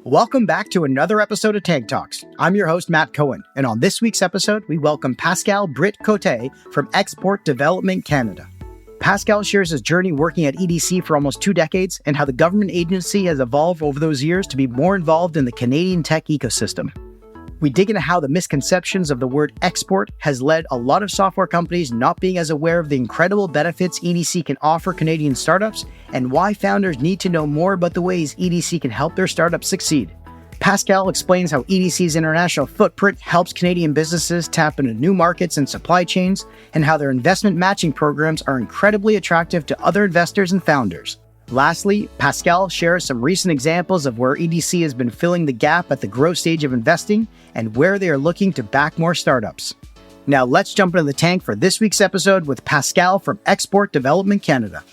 Welcome back to another episode of Tag Talks. I'm your host, Matt Cohen, and on this week's episode, we welcome Pascal Britt-Cote from Export Development Canada. Pascal shares his journey working at EDC for almost 2 decades and how the government agency has evolved over those years to be more involved in the Canadian tech ecosystem. We dig into how the misconceptions of the word export has led a lot of software companies not being as aware of the incredible benefits EDC can offer Canadian startups and why founders need to know more about the ways EDC can help their startups succeed. Pascal explains how EDC's international footprint helps Canadian businesses tap into new markets and supply chains, and how their investment matching programs are incredibly attractive to other investors and founders. Lastly, Pascal shares some recent examples of where EDC has been filling the gap at the growth stage of investing and where they are looking to back more startups. Now let's jump into the tank for this week's episode with Pascal from Export Development Canada.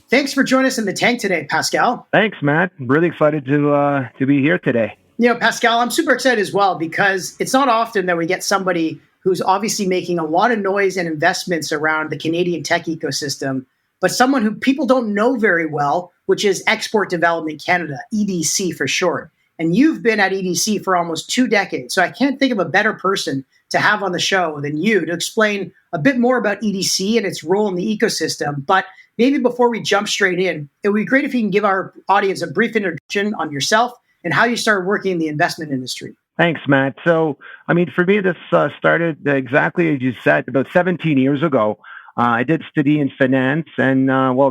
Thanks for joining us in the tank today, Pascal. Thanks, Matt. I'm really excited to be here today. You know, Pascal, I'm super excited as well because it's not often that we get somebody who's obviously making a lot of noise and investments around the Canadian tech ecosystem, but someone who people don't know very well, which is Export Development Canada, EDC for short. And you've been at EDC for almost 2 decades, so I can't think of a better person to have on the show than you to explain a bit more about EDC and its role in the ecosystem. But maybe before we jump straight in, it would be great if you can give our audience a brief introduction on yourself and how you started working in the investment industry. Thanks, Matt. So, for me, this started exactly as you said, about 17 years ago. I did study in finance, and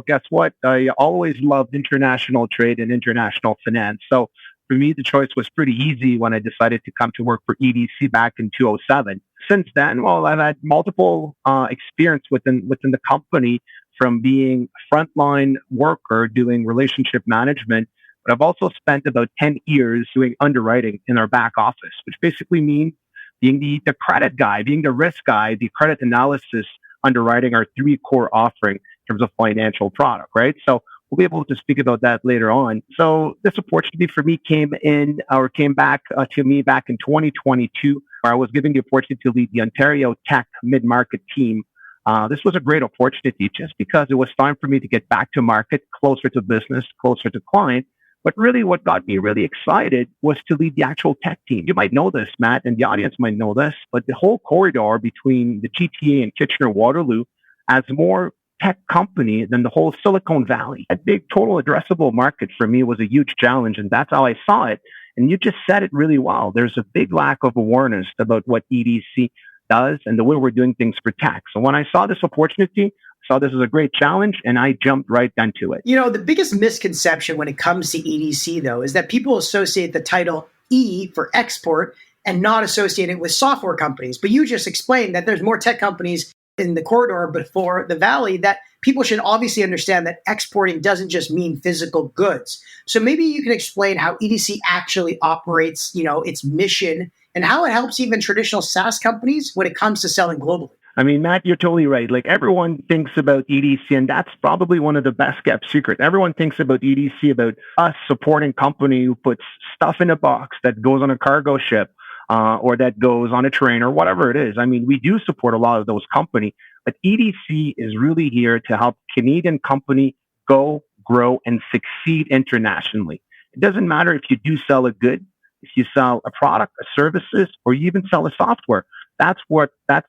guess what? I always loved international trade and international finance. So, for me, the choice was pretty easy when I decided to come to work for EDC back in 2007. Since then, I've had multiple experience within the company, from being a frontline worker doing relationship management. But I've also spent about 10 years doing underwriting in our back office, which basically means being the credit guy, being the risk guy, the credit analysis, underwriting our 3 core offering in terms of financial product, right? So we'll be able to speak about that later on. So this opportunity for me came back to me back in 2022, where I was given the opportunity to lead the Ontario tech mid-market team. This was a great opportunity just because it was time for me to get back to market, closer to business, closer to client. But really what got me really excited was to lead the actual tech team. You might know this, Matt, and the audience might know this, but the whole corridor between the GTA and Kitchener-Waterloo has more tech company than the whole Silicon Valley. A big total addressable market for me was a huge challenge, and that's how I saw it. And you just said it really well. There's a big lack of awareness about what EDC does and the way we're doing things for tech. So when I saw this opportunity, saw this as a great challenge, and I jumped right into it. You know, the biggest misconception when it comes to EDC, though, is that people associate the title E for export and not associate it with software companies. But you just explained that there's more tech companies in the corridor before the valley, that people should obviously understand that exporting doesn't just mean physical goods. So maybe you can explain how EDC actually operates, its mission, and how it helps even traditional SaaS companies when it comes to selling globally. Matt, you're totally right. Like, everyone thinks about EDC, and that's probably one of the best kept secrets. Everyone thinks about EDC, about us supporting company who puts stuff in a box that goes on a cargo ship or that goes on a train or whatever it is. We do support a lot of those companies, but EDC is really here to help Canadian company go, grow, and succeed internationally. It doesn't matter if you do sell a good, if you sell a product, a services, or you even sell a software. That's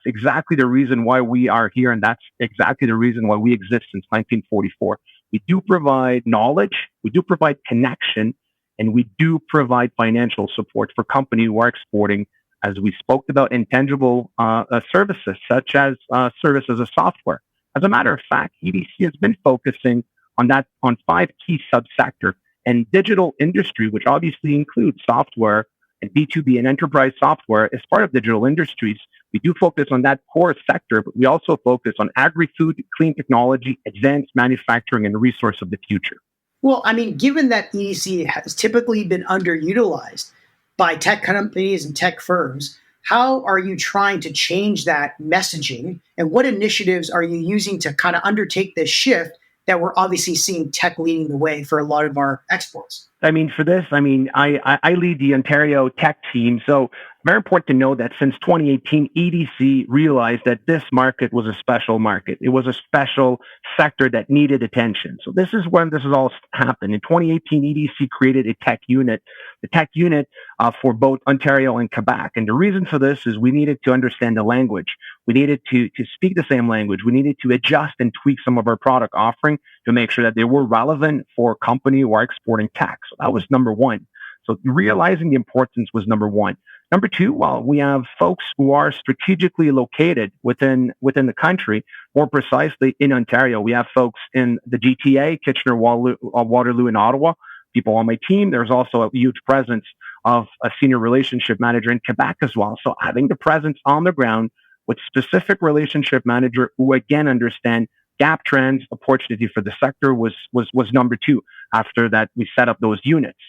exactly the reason why we are here, and that's exactly the reason why we exist since 1944. We do provide knowledge, we do provide connection, and we do provide financial support for companies who are exporting, as we spoke about, intangible services, such as services as software. As a matter of fact, EDC has been focusing on 5 key subsectors, and digital industry, which obviously includes software, and B2B and enterprise software is part of digital industries. We do focus on that core sector, but we also focus on agri-food, clean technology, advanced manufacturing, and resource of the future. Well, given that EDC has typically been underutilized by tech companies and tech firms, how are you trying to change that messaging? And what initiatives are you using to kind of undertake this shift that we're obviously seeing tech leading the way for a lot of our exports? For this, I lead the Ontario tech team. So very important to know that since 2018, EDC realized that this market was a special market. It was a special sector that needed attention. So this is when this has all happened. In 2018, EDC created a tech unit, for both Ontario and Quebec. And the reason for this is we needed to understand the language. We needed to speak the same language. We needed to adjust and tweak some of our product offering to make sure that they were relevant for a company who are exporting tech. So that was number one. So realizing the importance was number one. Number two, well, we have folks who are strategically located within the country, more precisely in Ontario. We have folks in the GTA, Kitchener, Waterloo, and Ottawa. People on my team. There's also a huge presence of a senior relationship manager in Quebec as well. So having the presence on the ground with specific relationship manager who again understand gap trends, opportunity for the sector was number two. After that, we set up those units.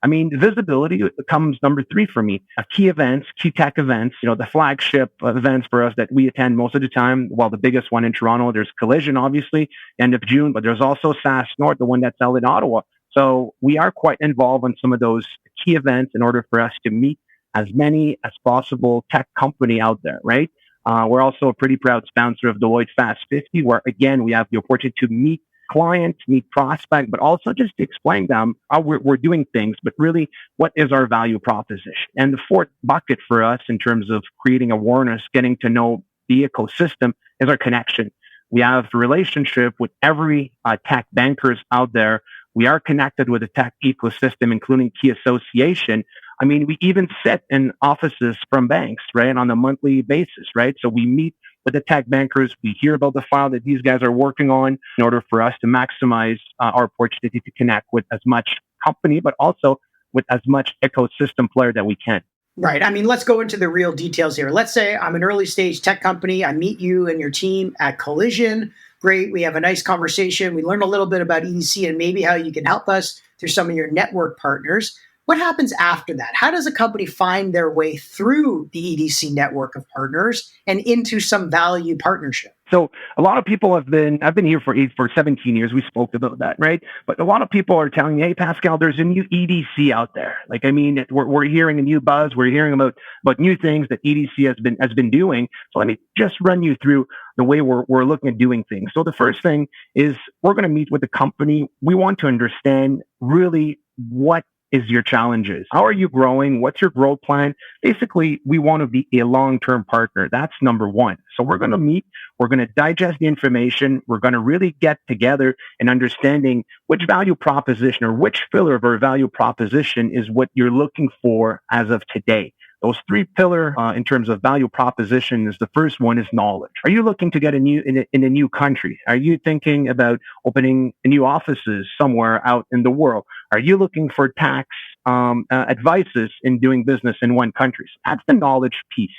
I mean, visibility comes number three for me. Key events, key tech events, the flagship events for us that we attend most of the time. Well, the biggest one in Toronto, there's Collision, obviously, end of June, but there's also SAS North, the one that's held in Ottawa. So we are quite involved in some of those key events in order for us to meet as many as possible tech company out there, right? We're also a pretty proud sponsor of Deloitte Fast 50, where again, we have the opportunity to meet clients, meet prospects, but also just to explain them how we're doing things, but really what is our value proposition. And the fourth bucket for us in terms of creating awareness, getting to know the ecosystem is our connection. We have a relationship with every tech bankers out there. We are connected with the tech ecosystem, including key association. I mean, we even sit in offices from banks, right, on a monthly basis, right? So we meet with the tech bankers. We hear about the file that these guys are working on in order for us to maximize our opportunity to connect with as much company, but also with as much ecosystem player that we can. Right. I mean, let's go into the real details here. Let's say I'm an early stage tech company. I meet you and your team at Collision. Great. We have a nice conversation. We learn a little bit about EDC and maybe how you can help us through some of your network partners. What happens after that? How does a company find their way through the EDC network of partners and into some value partnership? So a lot of people I've been here for 17 years. We spoke about that, right? But a lot of people are telling me, hey, Pascal, there's a new EDC out there. Like, I mean, we're hearing a new buzz. We're hearing about new things that EDC has been doing. So let me just run you through the way we're looking at doing things. So the first thing is we're going to meet with the company. We want to understand really what is your challenges. How are you growing? What's your growth plan? Basically, we want to be a long-term partner. That's number one. So we're going to meet. We're going to digest the information. We're going to really get together and understanding which value proposition or which pillar of our value proposition is what you're looking for as of today. Those three pillars in terms of value proposition is the first one is knowledge. Are you looking to get in a new country? Are you thinking about opening new offices somewhere out in the world? Are you looking for tax advices in doing business in one country? So that's the knowledge piece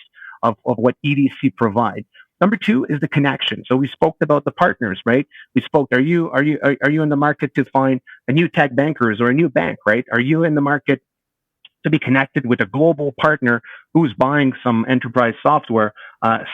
of what EDC provides. Number two is the connection. So we spoke about the partners, right? We spoke. Are you in the market to find a new tech bankers or a new bank, right? Are you in the market to be connected with a global partner who's buying some enterprise software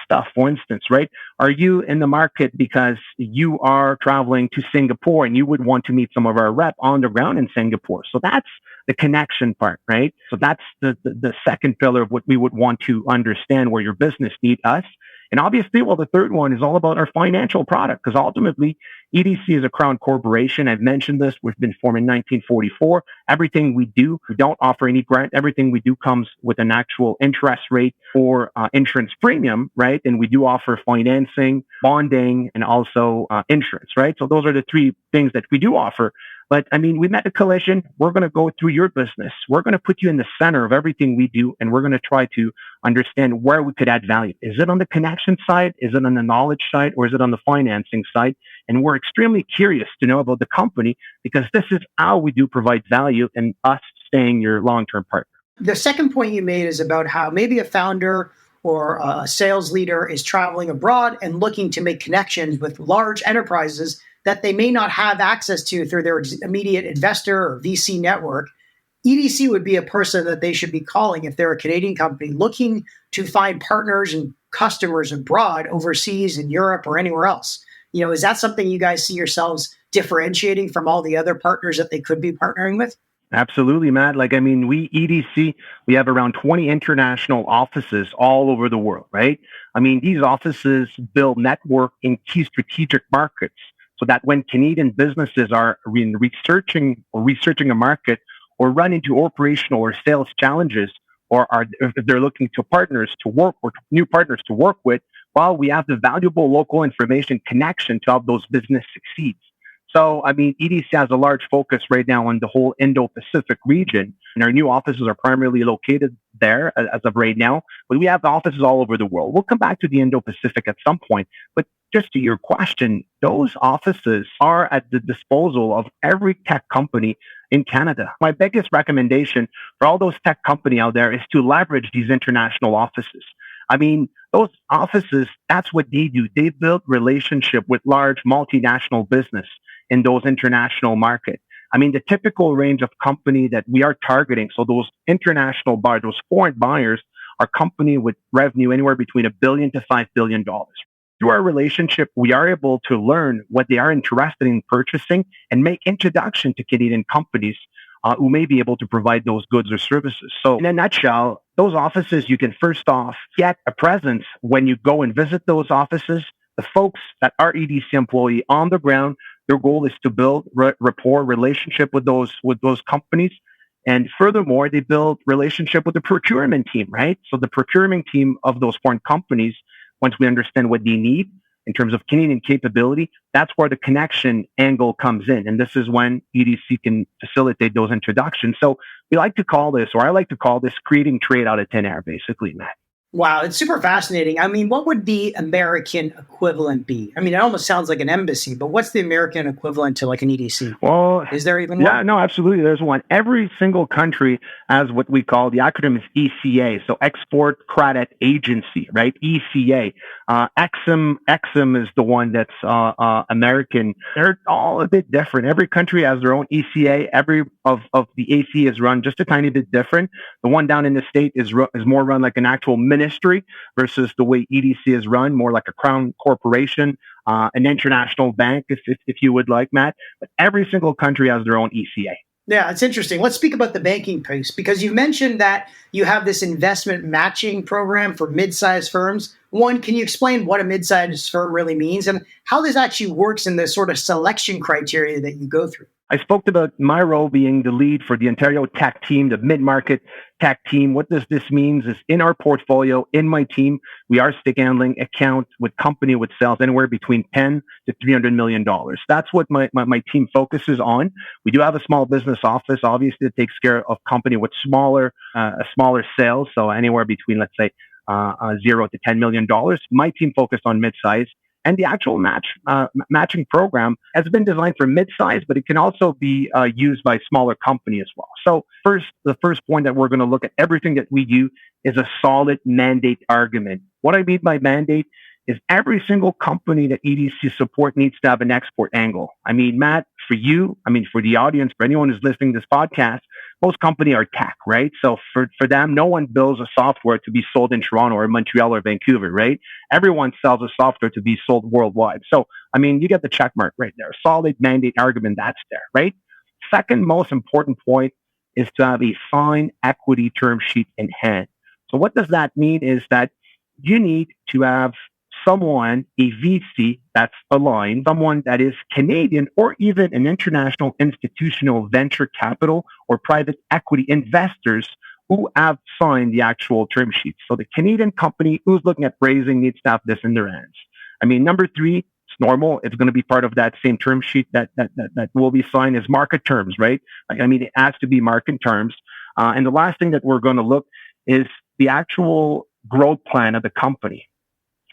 stuff, for instance, right? Are you in the market because you are traveling to Singapore and you would want to meet some of our rep on the ground in Singapore? So that's the connection part, right? So that's the second pillar of what we would want to understand where your business needs us. And obviously, well, the third one is all about our financial product, because ultimately, EDC is a crown corporation. I've mentioned this. We've been formed in 1944. Everything we do, we don't offer any grant. Everything we do comes with an actual interest rate or insurance premium, right? And we do offer financing, bonding, and also insurance, right? So those are the three things that we do offer. But I mean, we met at Collision. We're going to go through your business. We're going to put you in the center of everything we do, and we're going to try to understand where we could add value. Is it on the connection side? Is it on the knowledge side? Or is it on the financing side? And we're extremely curious to know about the company, because this is how we do provide value and us staying your long-term partner. The second point you made is about how maybe a founder or a sales leader is traveling abroad and looking to make connections with large enterprises that they may not have access to through their immediate investor or VC network. EDC would be a person that they should be calling if they're a Canadian company looking to find partners and customers abroad, overseas in Europe or anywhere else. You know, is that something you guys see yourselves differentiating from all the other partners that they could be partnering with? Absolutely, Matt. We EDC, we have around 20 international offices all over the world, right? These offices build network in key strategic markets so that when Canadian businesses are researching a market or run into operational or sales challenges, or are if they're looking to partners to work or new partners to work with, well, we have the valuable local information connection to help those business succeed. So, EDC has a large focus right now on the whole Indo Pacific region, and our new offices are primarily located there as of right now. But we have offices all over the world. We'll come back to the Indo Pacific at some point. But just to your question, those offices are at the disposal of every tech company in Canada. My biggest recommendation for all those tech company out there is to leverage these international offices. Those offices, that's what they do. They build relationship with large multinational business in those international markets. The typical range of company that we are targeting, so those international buyers, those foreign buyers, are company with revenue anywhere between $1 billion to $5 billion. Through our relationship, we are able to learn what they are interested in purchasing and make introduction to Canadian companies who may be able to provide those goods or services. So in a nutshell, those offices, you can first off get a presence when you go and visit those offices. The folks that are EDC employee on the ground, their goal is to build rapport, relationship with those companies. And furthermore, they build relationship with the procurement team, right? So the procurement team of those foreign companies, once we understand what they need in terms of Canadian capability, that's where the connection angle comes in. And this is when EDC can facilitate those introductions. So I like to call this creating trade out of thin air, basically, Matt. Wow, it's super fascinating. What would the American equivalent be? It almost sounds like an embassy, but what's the American equivalent to like an EDC? Well, is there even one? Yeah, no, absolutely. There's one. Every single country has what we call, the acronym is ECA, so Export Credit Agency, right? ECA. EXIM is the one that's American. They're all a bit different. Every country has their own ECA. Every of the AC is run just a tiny bit different. The one down in the state is more run like an actual ministry versus the way EDC is run, more like a crown corporation, an international bank, if you would like, Matt. But every single country has their own ECA. Yeah, it's interesting. Let's speak about the banking piece, because you mentioned that you have this investment matching program for mid-sized firms. One, can you explain what a mid-sized firm really means and how this actually works in the sort of selection criteria that you go through? I spoke about my role being the lead for the Ontario tech team, the mid-market tech team. What this means is in our portfolio, in my team, we are stick handling accounts with company with sales anywhere between $10 to $300 million. That's what my team focuses on. We do have a small business office, obviously, that takes care of company with smaller sales. So anywhere between, let's say, $0 to $10 million. My team focused on mid-size. And the actual matching program has been designed for mid-size, but it can also be used by smaller company as well. So the first point that we're going to look at, everything that we do is a solid mandate argument. What I mean by mandate is every single company that EDC support needs to have an export angle. Matt, for you, for the audience, for anyone who's listening to this podcast, most companies are tech, right? So for them, no one builds a software to be sold in Toronto or Montreal or Vancouver, right? Everyone sells a software to be sold worldwide. So, you get the check mark right there. Solid mandate argument, that's there, right? Second most important point is to have a signed equity term sheet in hand. So what does that mean is that you need to have someone, a VC that's aligned, someone that is Canadian or even an international institutional venture capital or private equity investors who have signed the actual term sheet. So the Canadian company who's looking at raising needs to have this in their hands. Number three, it's normal. It's going to be part of that same term sheet that will be signed as market terms, right? It has to be market terms. And the last thing that we're going to look is the actual growth plan of the company.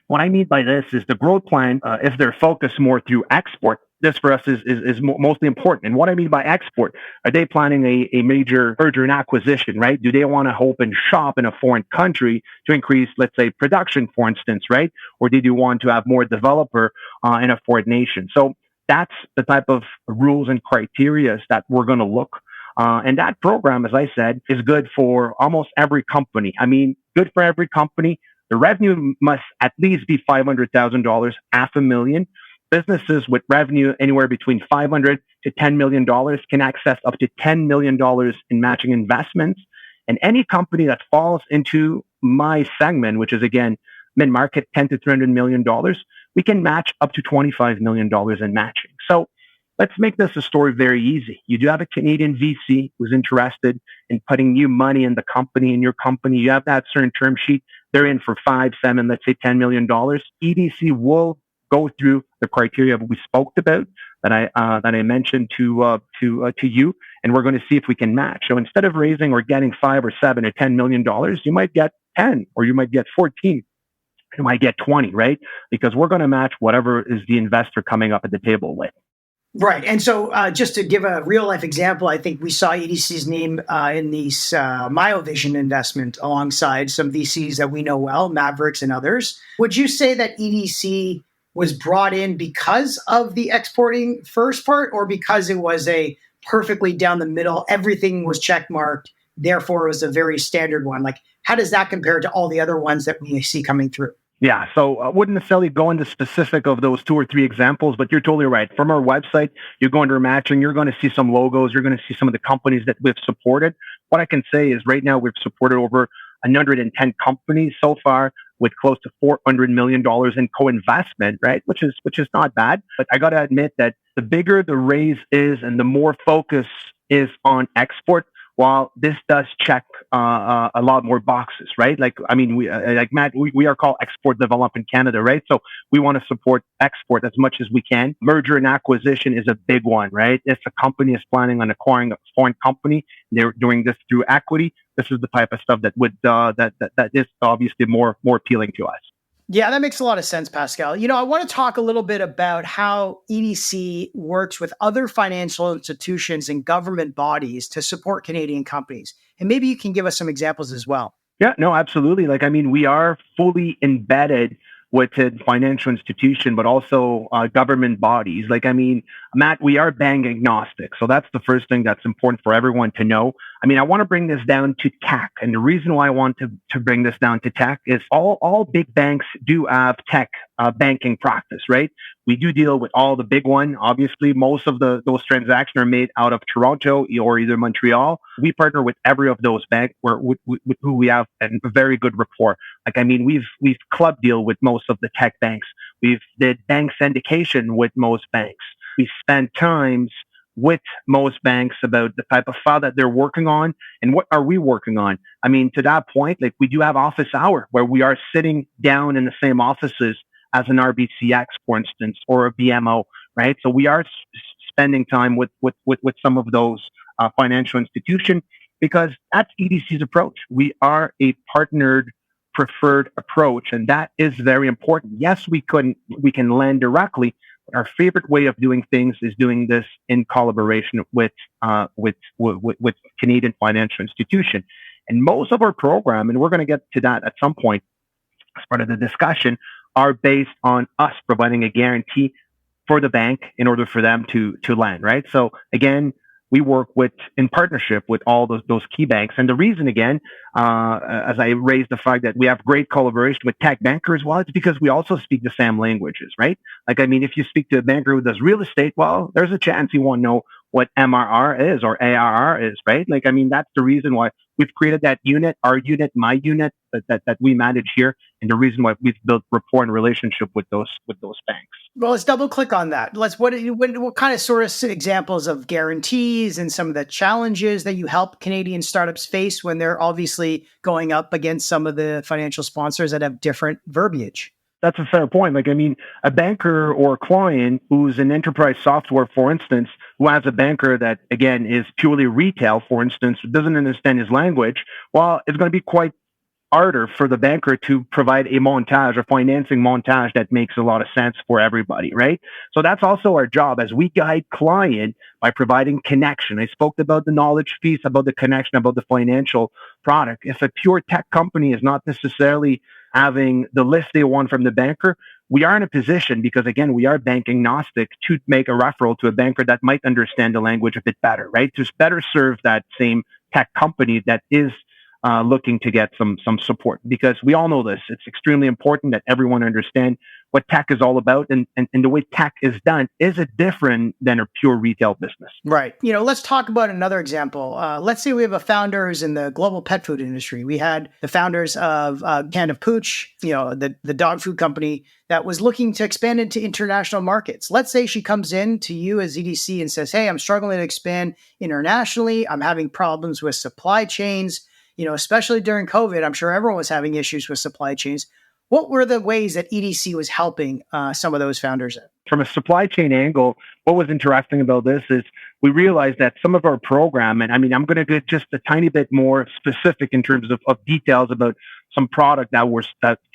What I mean by this is the growth plan, if they're focused more through export, this for us is mostly important. And what I mean by export, are they planning a major merger and acquisition, right? Do they want to open shop in a foreign country to increase, let's say, production, for instance, right? Or did you want to have more developer in a foreign nation? So that's the type of rules and criteria that we're going to look. And that program, as I said, is good for almost every company. Good for every company. The revenue must at least be $500,000, $500,000. businesses with revenue anywhere between $500 to $10 million can access up to $10 million in matching investments. And any company that falls into my segment, which is again, mid-market, $10 to $300 million, we can match up to $25 million in matching. So let's make this a story very easy. You do have a Canadian VC who's interested in putting new money in the company, in your company. You have that certain term sheet. They're in for 5, 7, let's say $10 million. EDC will go through the criteria we spoke about that I mentioned to you, and we're going to see if we can match. So instead of raising or getting 5 or 7 or $10 million, you might get 10, or you might get 14. You might get 20, right? Because we're going to match whatever is the investor coming up at the table with. Right. And so just to give a real life example, I think we saw EDC's name in the Myovision investment alongside some VCs that we know well, Mavericks and others. Would you say that EDC was brought in because of the exporting first part, or because it was a perfectly down the middle, everything was checkmarked, therefore it was a very standard one? Like, how does that compare to all the other ones that we see coming through? Yeah, so I wouldn't necessarily go into specific of those 2 or 3 examples, but you're totally right. From our website, you go under matching, you're going to see some logos, you're going to see some of the companies that we've supported. What I can say is right now we've supported over 110 companies so far with close to $400 million in co-investment, right? Which is not bad. But I got to admit that the bigger the raise is and the more focus is on export, while this does check a lot more boxes, right? Like, I mean, we are called Export Development Canada, right? So we want to support export as much as we can. Merger and acquisition is a big one, right? If a company is planning on acquiring a foreign company, they're doing this through equity. This is the type of stuff that would that is obviously more appealing to us. Yeah, that makes a lot of sense, Pascal. I want to talk a little bit about how EDC works with other financial institutions and government bodies to support Canadian companies. And maybe you can give us some examples as well. Yeah, no, absolutely. Like, I mean, we are fully embedded with a financial institution, but also government bodies. Like, I mean, Matt, we are bank agnostic. So that's the first thing that's important for everyone to know. I mean, I want to bring this down to tech. And the reason why I want to bring this down to tech is all big banks do have tech banking practice, right? We do deal with all the big one. Obviously, most of those transactions are made out of Toronto or either Montreal. We partner with every of those banks with who we have a very good rapport. Like, I mean, we've club deal with most of the tech banks. We've did bank syndication with most banks. We spend times with most banks about the type of file that they're working on and what are we working on. I mean, to that point, like, we do have office hour where we are sitting down in the same offices as an RBCX, for instance, or a BMO, right? So we are spending time with some of those financial institutions because that's EDC's approach. We are a partnered, preferred approach, and that is very important. Yes, we can lend directly. Our favorite way of doing things is doing this in collaboration with Canadian financial institution. And most of our program, and we're going to get to that at some point as part of the discussion, are based on us providing a guarantee for the bank in order for them to lend, right? So again, we work in partnership with all those key banks. And the reason, again, as I raised the fact that we have great collaboration with tech bankers, well, it's because we also speak the same languages, right? Like, I mean, if you speak to a banker who does real estate, well, there's a chance he won't know what MRR is or ARR is, right? Like, I mean, that's the reason why we've created that unit, our unit, my unit that we manage here, and the reason why we've built rapport and relationship with those banks. Well, let's double click on that. What kind of sort of examples of guarantees and some of the challenges that you help Canadian startups face when they're obviously going up against some of the financial sponsors that have different verbiage? That's a fair point. Like, I mean, a banker or a client who's in enterprise software, for instance, who has a banker that, again, is purely retail, for instance, doesn't understand his language, well, it's going to be quite harder for the banker to provide a montage or financing montage that makes a lot of sense for everybody, right? So that's also our job as we guide client by providing connection. I spoke about the knowledge piece, about the connection, about the financial product. If a pure tech company is not necessarily having the list they want from the banker, we are in a position, because again, we are bank agnostic, to make a referral to a banker that might understand the language a bit better, right? To better serve that same tech company that is looking to get some support, because we all know this. It's extremely important that everyone understand what tech is all about, and the way tech is done, is it different than a pure retail business? Right. Let's talk about another example. Let's say we have a founder who's in the global pet food industry. We had the founders of Can of Pooch, the dog food company that was looking to expand into international markets. Let's say she comes in to you as EDC and says, hey, I'm struggling to expand internationally. I'm having problems with supply chains, especially during COVID. I'm sure everyone was having issues with supply chains. What were the ways that EDC was helping some of those founders in? From a supply chain angle, what was interesting about this is we realized that some of our program, and I'm going to get just a tiny bit more specific in terms of details about some product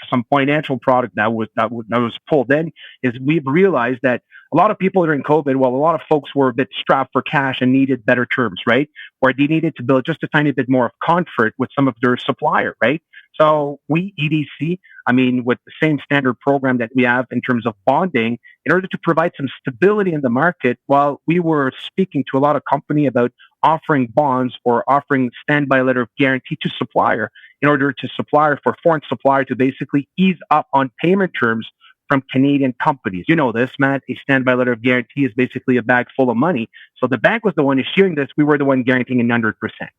some financial product that was pulled in, is we've realized that a lot of people during COVID, well, a lot of folks were a bit strapped for cash and needed better terms, right? Or they needed to build just a tiny bit more of comfort with some of their supplier, right? So we, EDC, with the same standard program that we have in terms of bonding, in order to provide some stability in the market, while we were speaking to a lot of company about offering bonds or offering standby letter of guarantee to supplier, in order to for foreign supplier to basically ease up on payment terms from Canadian companies. You know this, Matt, a standby letter of guarantee is basically a bag full of money. So the bank was the one issuing this. We were the one guaranteeing 100%,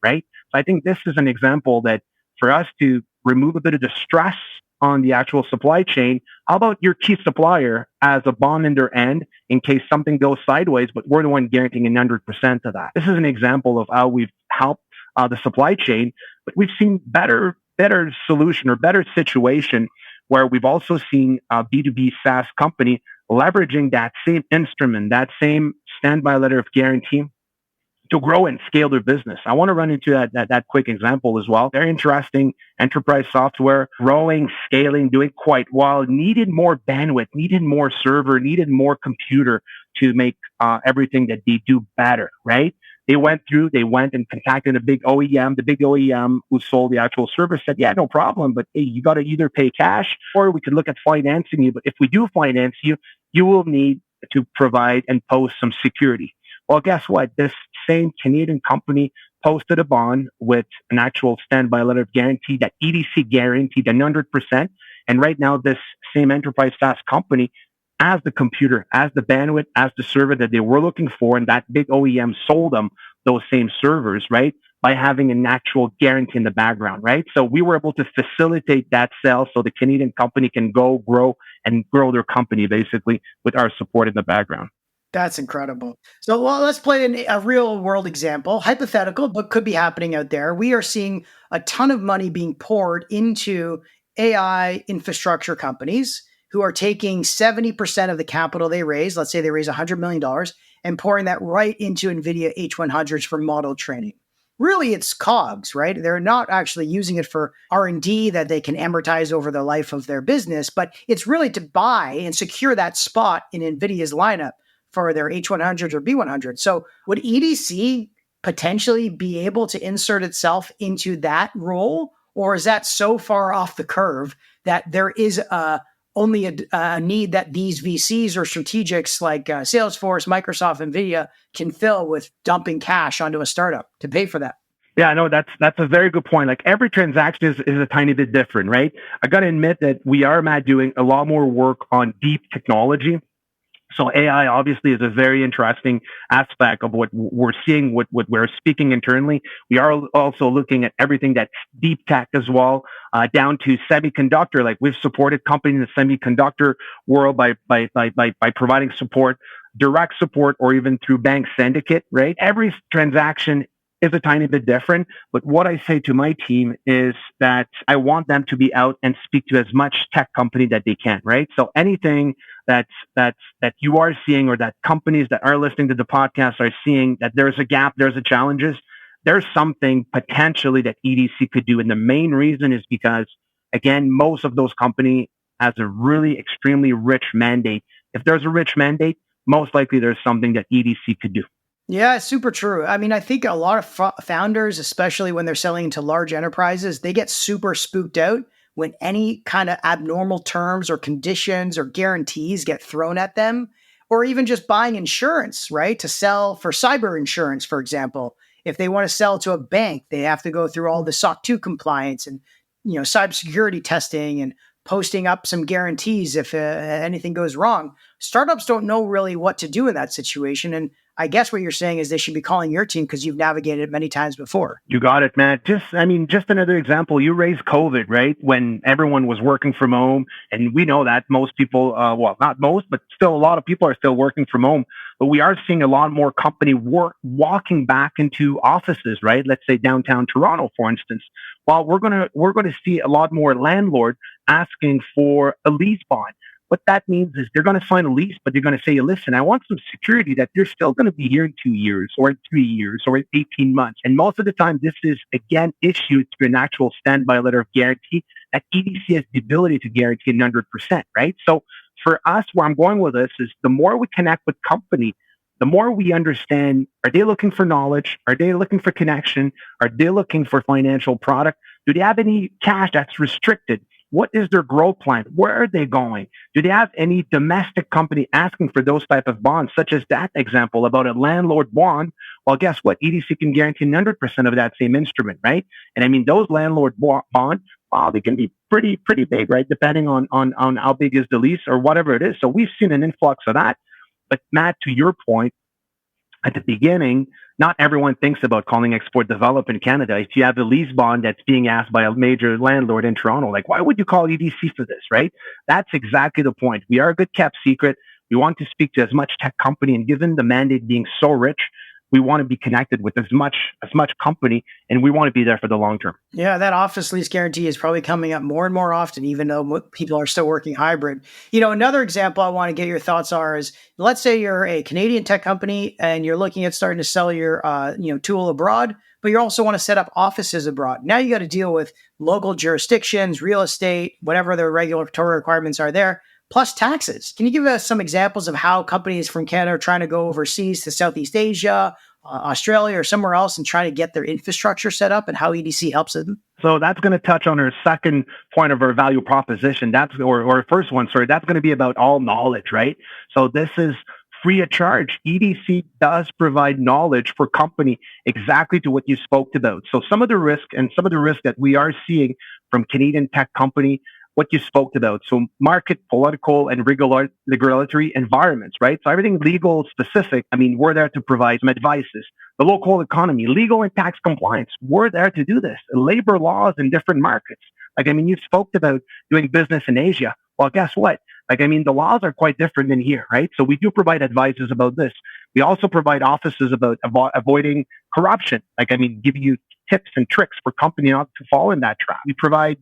right? So I think this is an example that for us to remove a bit of the stress on the actual supply chain, how about your key supplier as a bond in their end in case something goes sideways, but we're the one guaranteeing 100% of that. This is an example of how we've helped the supply chain, but we've seen better solution or better situation where we've also seen a B2B SaaS company leveraging that same instrument, that same standby letter of guarantee to grow and scale their business. I want to run into that quick example as well. Very interesting enterprise software, growing, scaling, doing quite well, needed more bandwidth, needed more server, needed more computer to make everything that they do better, right? They went and contacted a big OEM. The big OEM who sold the actual server said, yeah, no problem, but hey, you got to either pay cash or we could look at financing you. But if we do finance you, you will need to provide and post some security. Well, guess what? This same Canadian company posted a bond with an actual standby letter of guarantee that EDC guaranteed 100%. And right now, this same enterprise SaaS company has the computer, has the bandwidth, has the server that they were looking for, and that big OEM sold them those same servers, right? By having an actual guarantee in the background, right? So we were able to facilitate that sale so the Canadian company can grow their company basically with our support in the background. That's incredible. So let's play a real world example, hypothetical, but could be happening out there. We are seeing a ton of money being poured into AI infrastructure companies who are taking 70% of the capital they raise, let's say they raise $100 million, and pouring that right into NVIDIA H100s for model training. Really, it's COGS, right? They're not actually using it for R&D that they can amortize over the life of their business, but it's really to buy and secure that spot in NVIDIA's lineup for their H100s or B100s. So would EDC potentially be able to insert itself into that role? Or is that so far off the curve that there is only a need that these VCs or strategics like Salesforce, Microsoft, NVIDIA can fill with dumping cash onto a startup to pay for that? Yeah, no, that's a very good point. Like every transaction is a tiny bit different, right? I got to admit that we are, Matt, doing a lot more work on deep technology. So AI obviously is a very interesting aspect of what we're seeing, what we're speaking internally. We are also looking at everything that's deep tech as well, down to semiconductor. Like we've supported companies in the semiconductor world by providing support, direct support, or even through bank syndicate, right? Every transaction is a tiny bit different. But what I say to my team is that I want them to be out and speak to as much tech company that they can, right? So anything that you are seeing or that companies that are listening to the podcast are seeing that there's a gap, there's a challenges, there's something potentially that EDC could do. And the main reason is because, again, most of those companies has a really extremely rich mandate. If there's a rich mandate, most likely there's something that EDC could do. Yeah, super true. I mean, I think a lot of founders, especially when they're selling to large enterprises, they get super spooked out when any kind of abnormal terms or conditions or guarantees get thrown at them, or even just buying insurance, right? To sell for cyber insurance, for example. If they want to sell to a bank, they have to go through all the SOC 2 compliance and cybersecurity testing and posting up some guarantees if anything goes wrong. Startups don't know really what to do in that situation. And I guess what you're saying is they should be calling your team because you've navigated it many times before. You got it, Matt. Just another example. You raised COVID, right? When everyone was working from home, and we know that most people, well, not most, but still a lot of people are still working from home. But we are seeing a lot more company walking back into offices, right? Let's say downtown Toronto, for instance. Well, we're gonna see a lot more landlord asking for a lease bond. What that means is they're going to sign a lease, but they're going to say, listen, I want some security that they're still going to be here in 2 years or in 3 years or in 18 months. And most of the time, this is, again, issued through an actual standby letter of guarantee that EDC has the ability to guarantee 100%, right? So for us, where I'm going with this is the more we connect with company, the more we understand, are they looking for knowledge? Are they looking for connection? Are they looking for financial product? Do they have any cash that's restricted? What is their growth plan? Where are they going? Do they have any domestic company asking for those type of bonds, such as that example about a landlord bond? Well, guess what? EDC can guarantee 100% of that same instrument, right? And I mean, those landlord bond, wow, they can be pretty big, right? Depending on how big is the lease or whatever it is. So we've seen an influx of that. But Matt, to your point, at the beginning, not everyone thinks about calling Export Develop in Canada. If you have a lease bond that's being asked by a major landlord in Toronto, like, why would you call EDC for this, right? That's exactly the point. We are a good kept secret. We want to speak to as much tech company, and given the mandate being so rich, we want to be connected with as much company, and we want to be there for the long term. Yeah, that office lease guarantee is probably coming up more and more often, even though people are still working hybrid. Another example I want to get your thoughts are is, let's say you're a Canadian tech company and you're looking at starting to sell your tool abroad, but you also want to set up offices abroad. Now you got to deal with local jurisdictions, real estate, whatever the regulatory requirements are there, plus taxes. Can you give us some examples of how companies from Canada are trying to go overseas to Southeast Asia, Australia, or somewhere else and try to get their infrastructure set up, and how EDC helps them? So that's going to touch on our second point of our value proposition. Or first one, sorry, that's going to be about all knowledge, right? So this is free of charge. EDC does provide knowledge for company exactly to what you spoke about. So some of the risk that we are seeing from Canadian tech company, what you spoke about. So market, political, and regulatory environments, right? So everything legal specific, I mean, we're there to provide some advices. The local economy, legal and tax compliance, we're there to do this. Labor laws in different markets. You spoke about doing business in Asia. Well, guess what? The laws are quite different than here, right? So we do provide advices about this. We also provide offices about avoiding corruption. Giving you tips and tricks for company not to fall in that trap. We provide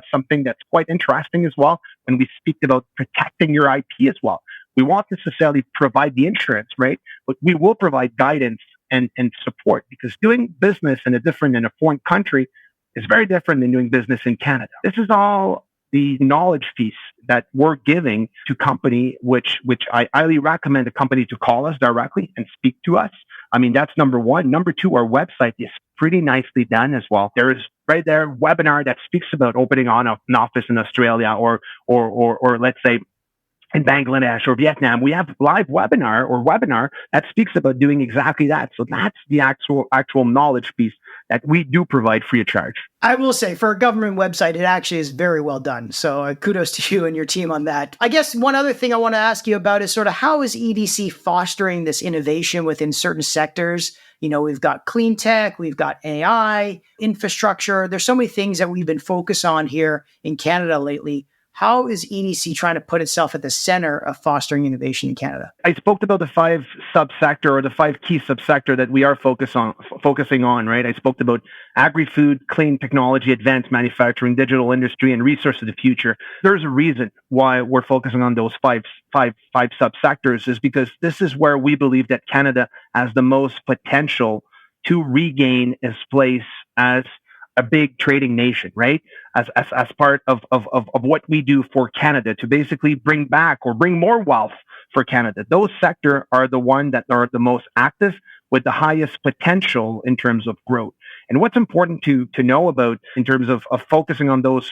something that's quite interesting as well when we speak about protecting your IP as well. We won't necessarily provide the insurance, right? But we will provide guidance and support, because doing business in a foreign country is very different than doing business in Canada. This is all the knowledge piece that we're giving to company, which I highly recommend a company to call us directly and speak to us. That's number one. Number two, our website is pretty nicely done as well. There is right there a webinar that speaks about opening on an office in Australia or let's say in Bangladesh or Vietnam. We have live webinar that speaks about doing exactly that. So that's the actual knowledge piece that we do provide free of charge. I will say, for a government website, it actually is very well done. So kudos to you and your team on that. I guess one other thing I want to ask you about is sort of how is EDC fostering this innovation within certain sectors? We've got clean tech, we've got AI, infrastructure. There's so many things that we've been focused on here in Canada lately. How is EDC trying to put itself at the center of fostering innovation in Canada? I spoke about the 5 subsector or the 5 key subsector that we are focusing on, right? I spoke about agri-food, clean technology, advanced manufacturing, digital industry, and resource of the future. There's a reason why we're focusing on those five subsectors, is because this is where we believe that Canada has the most potential to regain its place as a big trading nation, right? As part of what we do for Canada to basically bring back or bring more wealth for Canada. Those sectors are the ones that are the most active with the highest potential in terms of growth. And what's important to know about in terms of focusing on those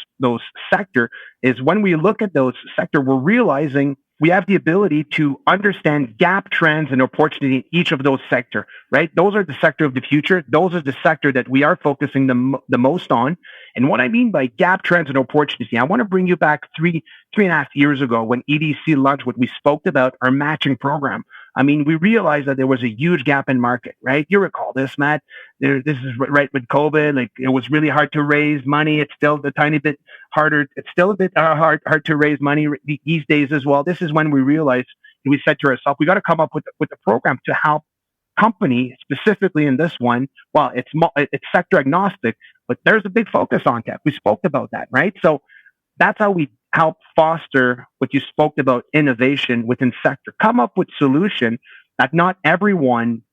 sector is when we look at those sector, we're realizing we have the ability to understand gap trends and opportunity in each of those sectors, right? Those are the sector of the future. Those are the sector that we are focusing the most on. And what I mean by gap trends and opportunity, I want to bring you back three and a half years ago when EDC launched what we spoke about, our matching program. I mean, we realized that there was a huge gap in market, right? You recall this, Matt. This is right with COVID. Like, it was really hard to raise money. It's still a tiny bit harder. It's still a bit hard to raise money these days as well. This is when we realized, and we said to ourselves, we got to come up with a program to help company, specifically in this one. Well, it's sector agnostic, but there's a big focus on tech. We spoke about that, right? So that's how we help foster what you spoke about, innovation within sector. Come up with solution that not everyone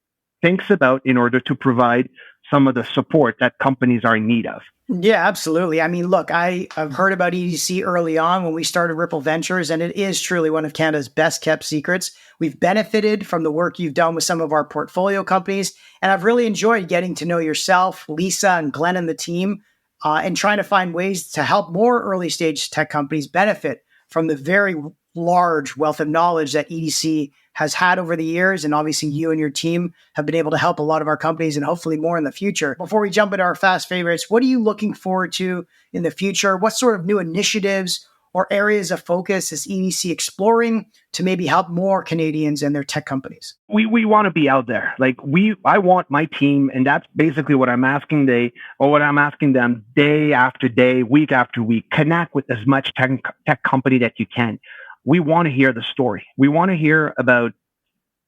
thinks about in order to provide some of the support that companies are in need of. Yeah, absolutely. I mean, look, I've heard about EDC early on when we started Ripple Ventures, and it is truly one of Canada's best kept secrets. We've benefited from the work you've done with some of our portfolio companies, and I've really enjoyed getting to know yourself, Lisa, and Glenn and the team, and trying to find ways to help more early stage tech companies benefit from the very large wealth of knowledge that EDC has had over the years. And obviously you and your team have been able to help a lot of our companies and hopefully more in the future. Before we jump into our fast favorites, what are you looking forward to in the future? What sort of new initiatives or areas of focus is EDC exploring to maybe help more Canadians and their tech companies? We want to be out there. Like I want my team, and that's basically what I'm asking them day after day, week after week, connect with as much tech company that you can. We want to hear the story. We want to hear about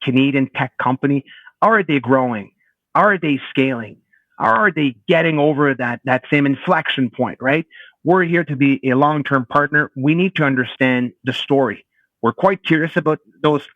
Canadian tech company. How are they growing? How are they scaling? How are they getting over that same inflection point, right? We're here to be a long-term partner. We need to understand the story. We're quite curious about those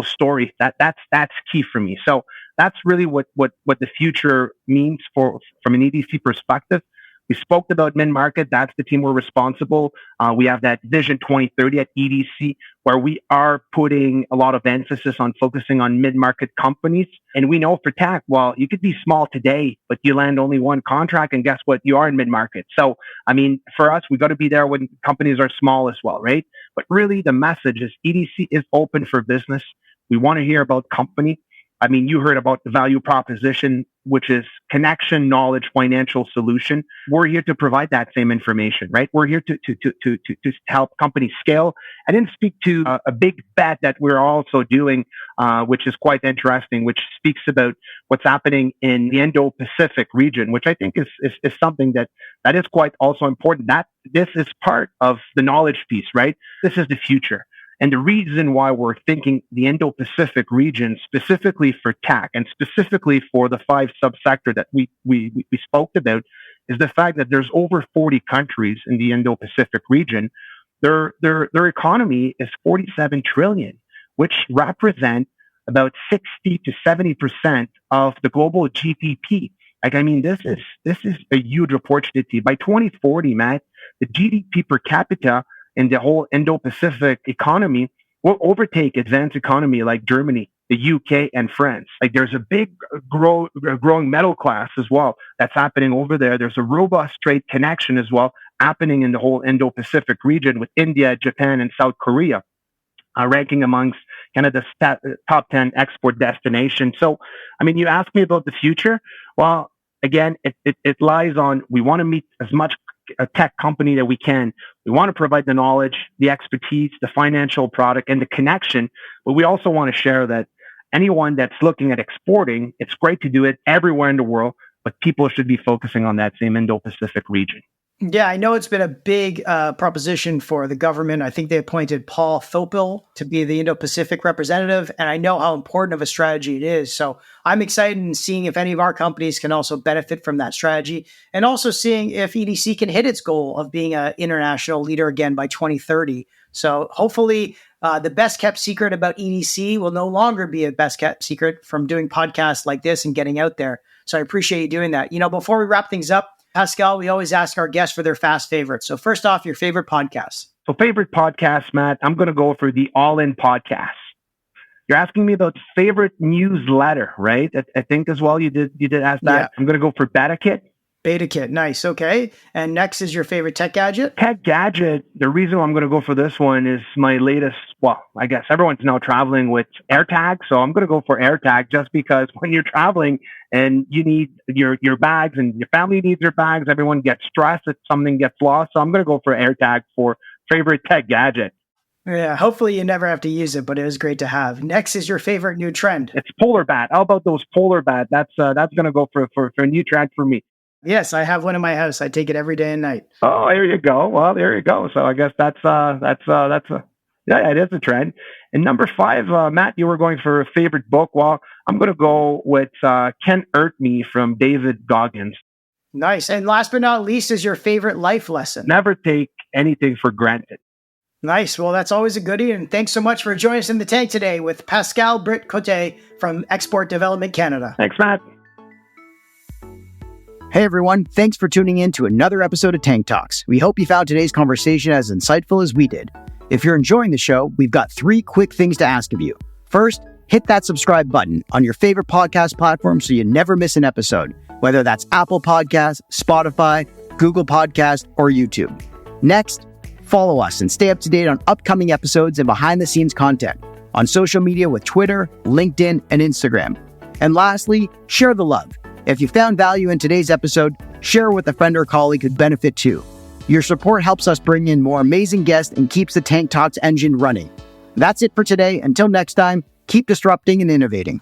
stories. That's key for me. So that's really what the future means from an EDC perspective. We spoke about mid-market. That's the team we're responsible. We have that Vision 2030 at EDC, where we are putting a lot of emphasis on focusing on mid-market companies. And we know for tech, well, you could be small today, but you land only one contract, and guess what? You are in mid-market. So, I mean, for us, we got to be there when companies are small as well, right? But really, the message is EDC is open for business. We want to hear about company. I mean, you heard about the value proposition, which is connection, knowledge, financial solution. We're here to provide that same information, right? We're here to help companies scale. I didn't speak to a big bet that we're also doing, which is quite interesting, which speaks about what's happening in the Indo Pacific region, which I think is something that is quite also important. That this is part of the knowledge piece, right? This is the future. And the reason why we're thinking the Indo Pacific region, specifically for tech and specifically for the 5 subsector that we spoke about, is the fact that there's over 40 countries in the Indo Pacific region. Their economy is 47 trillion, which represent about 60 to 70% of the global GDP. Like, I mean, this is a huge opportunity. By 2040, Matt, the GDP per capita in the whole Indo-Pacific economy will overtake advanced economy like Germany, the UK, and France. Like, there's a big growing middle class as well that's happening over there. There's a robust trade connection as well happening in the whole Indo-Pacific region with India, Japan, and South Korea, ranking amongst kind of the top 10 export destinations. So, I mean, you asked me about the future. Well, again, it lies on, we want to meet as much a tech company that we can. We want to provide the knowledge, the expertise, the financial product, and the connection. But we also want to share that anyone that's looking at exporting, it's great to do it everywhere in the world, but people should be focusing on that same Indo-Pacific region. Yeah, I know it's been a big proposition for the government. I think they appointed Paul Thopil to be the Indo-Pacific representative, and I know how important of a strategy it is. So I'm excited in seeing if any of our companies can also benefit from that strategy, and also seeing if EDC can hit its goal of being an international leader again by 2030. So hopefully the best kept secret about EDC will no longer be a best kept secret from doing podcasts like this and getting out there. So I appreciate you doing that. You know, before we wrap things up, Pascal, we always ask our guests for their fast favorites. So first off, your favorite podcast. So favorite podcast, Matt, I'm going to go for the All In podcast. You're asking me about favorite newsletter, right? I think as well you did ask that. Yeah. I'm going to go for Betakit. Beta kit. Nice. Okay. And next is your favorite tech gadget? Tech gadget, the reason I'm going to go for this one is my latest, well, I guess everyone's now traveling with AirTag. So I'm going to go for AirTag just because when you're traveling and you need your bags and your family needs their bags, everyone gets stressed if something gets lost. So I'm going to go for AirTag for favorite tech gadget. Yeah, hopefully you never have to use it, but it was great to have. Next is your favorite new trend. It's polar bat. How about those polar bat? That's going to go for a new trend for me. Yes, I have one in my house. I take it every day and night. Oh, there you go. Well, there you go. So I guess that's yeah, it is a trend. And number 5, Matt, you were going for a favorite book. Well, I'm going to go with Can't Hurt Me from David Goggins. Nice. And last but not least is your favorite life lesson. Never take anything for granted. Nice. Well, that's always a goodie. And thanks so much for joining us in the tank today with Pascal Britt-Cote from Export Development Canada. Thanks, Matt. Hey everyone, thanks for tuning in to another episode of Tank Talks. We hope you found today's conversation as insightful as we did. If you're enjoying the show, we've got 3 quick things to ask of you. First, hit that subscribe button on your favorite podcast platform so you never miss an episode, whether that's Apple Podcasts, Spotify, Google Podcasts, or YouTube. Next, follow us and stay up to date on upcoming episodes and behind-the-scenes content on social media with Twitter, LinkedIn, and Instagram. And lastly, share the love. If you found value in today's episode, share with a friend or colleague who'd benefit too. Your support helps us bring in more amazing guests and keeps the Tank Talks engine running. That's it for today. Until next time, keep disrupting and innovating.